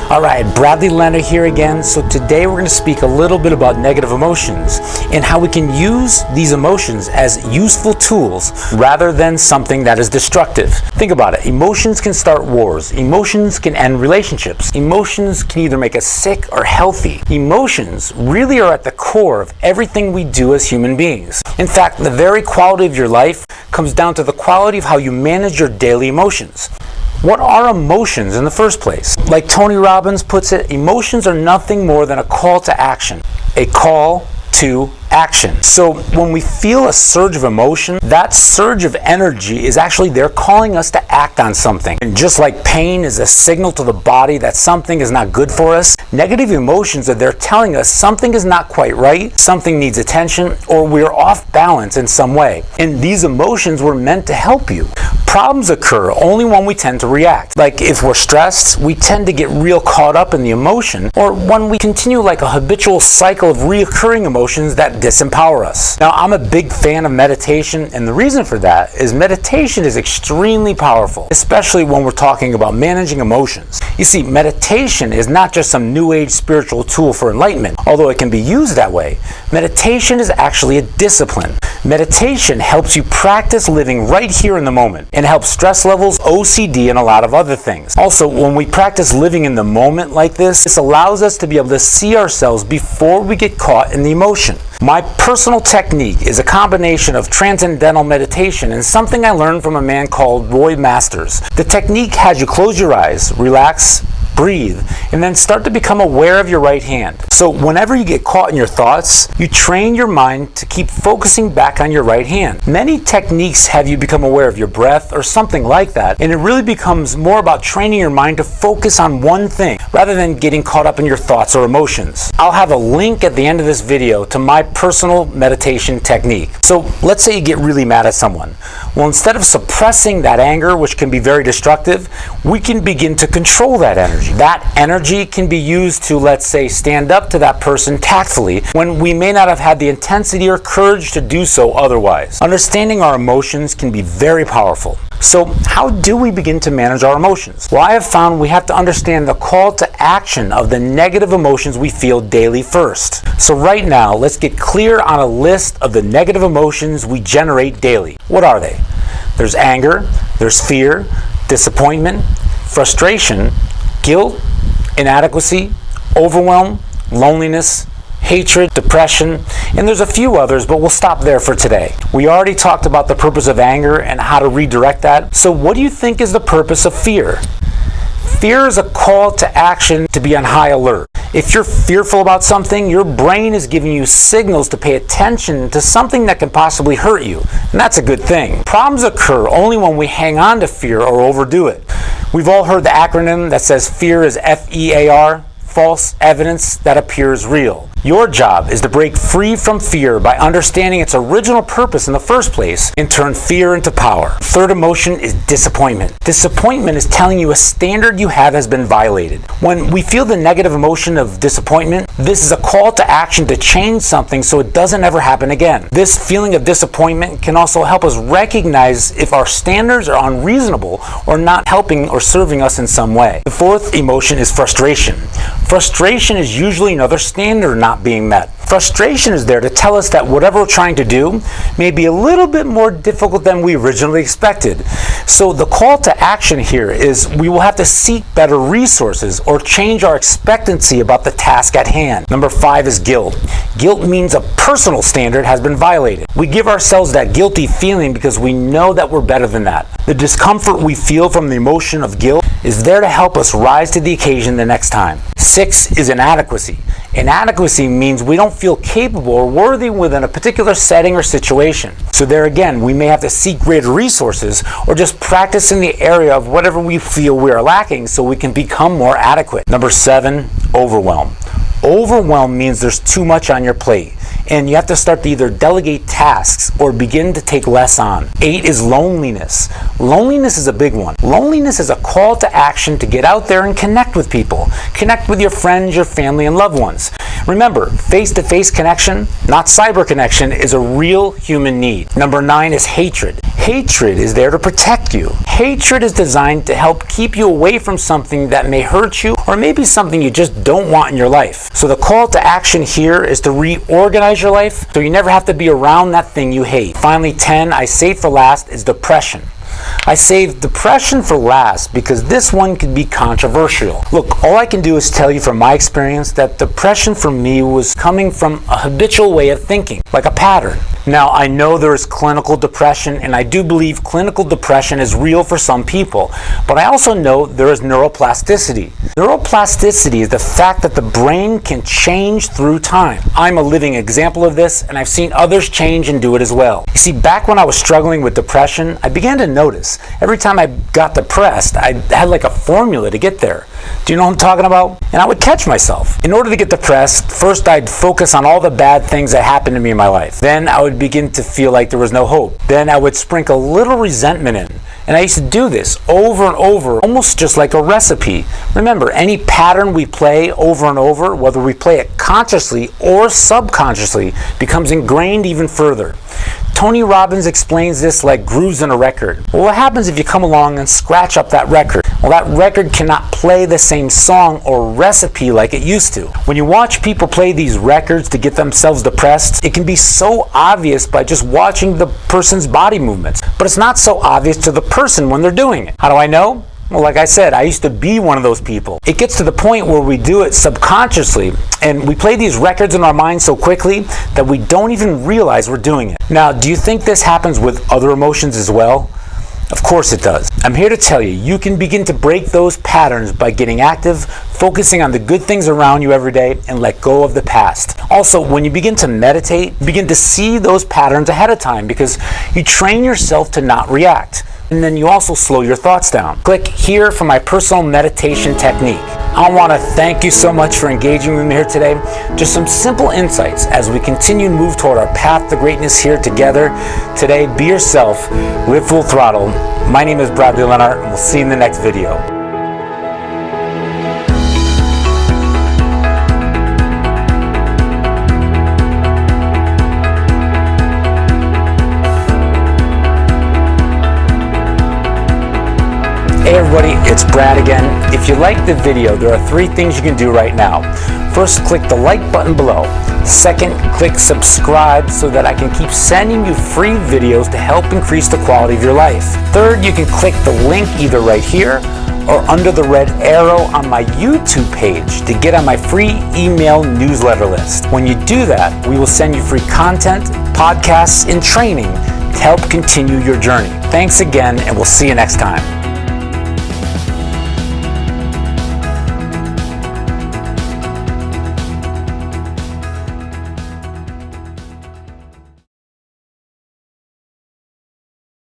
All right, Bradley Lenart here again. So today we're going to speak a little bit about negative emotions and how we can use these emotions as useful tools rather than something that is destructive. Think about it. Emotions can start wars. Emotions can end relationships. Emotions can either make us sick or healthy. Emotions really are at the core of everything we do as human beings. In fact, the very quality of your life comes down to the quality of how you manage your daily emotions. What are emotions in the first place? Like Tony Robbins puts it, emotions are nothing more than a call to action. A call to action. So when we feel a surge of emotion, that surge of energy is actually there calling us to act on something. And just like pain is a signal to the body that something is not good for us, negative emotions are there telling us something is not quite right, something needs attention, or we're off balance in some way. And these emotions were meant to help you. Problems occur only when we tend to react. Like if we're stressed, we tend to get real caught up in the emotion, or when we continue like a habitual cycle of reoccurring emotions that disempower us. Now, I'm a big fan of meditation, and the reason for that is meditation is extremely powerful, especially when we're talking about managing emotions. You see, meditation is not just some new age spiritual tool for enlightenment, although it can be used that way. Meditation is actually a discipline. Meditation helps you practice living right here in the moment and helps stress levels, OCD, and a lot of other things. Also, when we practice living in the moment like this allows us to be able to see ourselves before we get caught in the emotion. My personal technique is a combination of transcendental meditation and something I learned from a man called Roy Masters. The technique has you close your eyes, relax, breathe, and then start to become aware of your right hand. So whenever you get caught in your thoughts, you train your mind to keep focusing back on your right hand. Many techniques have you become aware of your breath or something like that, and it really becomes more about training your mind to focus on one thing rather than getting caught up in your thoughts or emotions. I'll have a link at the end of this video to my personal meditation technique. So let's say you get really mad at someone. Well, instead of suppressing that anger, which can be very destructive, we can begin to control that energy. That energy can be used to, let's say, stand up to that person tactfully when we may not have had the intensity or courage to do so otherwise. Understanding our emotions can be very powerful. So how do we begin to manage our emotions? Well, I have found we have to understand the call to action of the negative emotions we feel daily first. So right now, let's get clear on a list of the negative emotions we generate daily. What are they? There's anger, there's fear, disappointment, frustration, guilt, inadequacy, overwhelm, loneliness, hatred, depression, and there's a few others, but we'll stop there for today. We already talked about the purpose of anger and how to redirect that. So what do you think is the purpose of fear? Fear is a call to action to be on high alert. If you're fearful about something, your brain is giving you signals to pay attention to something that can possibly hurt you, and that's a good thing. Problems occur only when we hang on to fear or overdo it. We've all heard the acronym that says fear is FEAR, false evidence that appears real. Your job is to break free from fear by understanding its original purpose in the first place and turn fear into power. Third emotion is disappointment. Disappointment is telling you a standard you have has been violated. When we feel the negative emotion of disappointment, this is a call to action to change something so it doesn't ever happen again. This feeling of disappointment can also help us recognize if our standards are unreasonable or not helping or serving us in some way. The fourth emotion is frustration. Frustration is usually another standard not being met. Frustration is there to tell us that whatever we're trying to do may be a little bit more difficult than we originally expected. So the call to action here is we will have to seek better resources or change our expectancy about the task at hand. Number 5 is guilt. Guilt means a personal standard has been violated. We give ourselves that guilty feeling because we know that we're better than that. The discomfort we feel from the emotion of guilt is there to help us rise to the occasion the next time. 6 is inadequacy. Inadequacy means we don't feel capable or worthy within a particular setting or situation. So there again, we may have to seek greater resources or just practice in the area of whatever we feel we are lacking so we can become more adequate. Number 7, overwhelm. Overwhelm means there's too much on your plate, and you have to start to either delegate tasks or begin to take less on. 8 is loneliness. Loneliness is a big one. Loneliness is a call to action to get out there and connect with people. Connect with your friends, your family, and loved ones. Remember, face-to-face connection, not cyber connection, is a real human need. Number 9 is hatred. Hatred is there to protect you. Hatred is designed to help keep you away from something that may hurt you or maybe something you just don't want in your life. So the call to action here is to reorganize your life so you never have to be around that thing you hate. Finally, 10, I saved for last, is depression. I saved depression for last because this one could be controversial. Look, all I can do is tell you from my experience that depression for me was coming from a habitual way of thinking, like a pattern. Now, I know there is clinical depression, and I do believe clinical depression is real for some people, but I also know there is neuroplasticity. Neuroplasticity is the fact that the brain can change through time. I'm a living example of this, and I've seen others change and do it as well. You see, back when I was struggling with depression, I began to notice every time I got depressed, I had like a formula to get there. Do you know what I'm talking about? And I would catch myself. In order to get depressed, first I'd focus on all the bad things that happened to me in my life. Then I would begin to feel like there was no hope. Then I would sprinkle a little resentment in. And I used to do this over and over, almost just like a recipe. Remember, any pattern we play over and over, whether we play it consciously or subconsciously, becomes ingrained even further. Tony Robbins explains this like grooves in a record. Well, what happens if you come along and scratch up that record? Well, that record cannot play the same song or recipe like it used to. When you watch people play these records to get themselves depressed, it can be so obvious by just watching the person's body movements. But it's not so obvious to the person when they're doing it. How do I know? Well, like I said, I used to be one of those people. It gets to the point where we do it subconsciously, and we play these records in our minds so quickly that we don't even realize we're doing it. Now, do you think this happens with other emotions as well? Of course it does. I'm here to tell you, you can begin to break those patterns by getting active, focusing on the good things around you every day, and let go of the past. Also, when you begin to meditate, you begin to see those patterns ahead of time because you train yourself to not react. And then you also slow your thoughts down. Click here for my personal meditation technique. I want to thank you so much for engaging with me here today. Just some simple insights as we continue to move toward our path to greatness here together. Today, be yourself, live full throttle. My name is Bradley Lenart, and we'll see you in the next video. Hey everybody, it's Brad again. If you liked the video, there are 3 things you can do right now. First, click the like button below. Second, click subscribe so that I can keep sending you free videos to help increase the quality of your life. Third, you can click the link either right here or under the red arrow on my YouTube page to get on my free email newsletter list. When you do that, we will send you free content, podcasts, and training to help continue your journey. Thanks again, and we'll see you next time.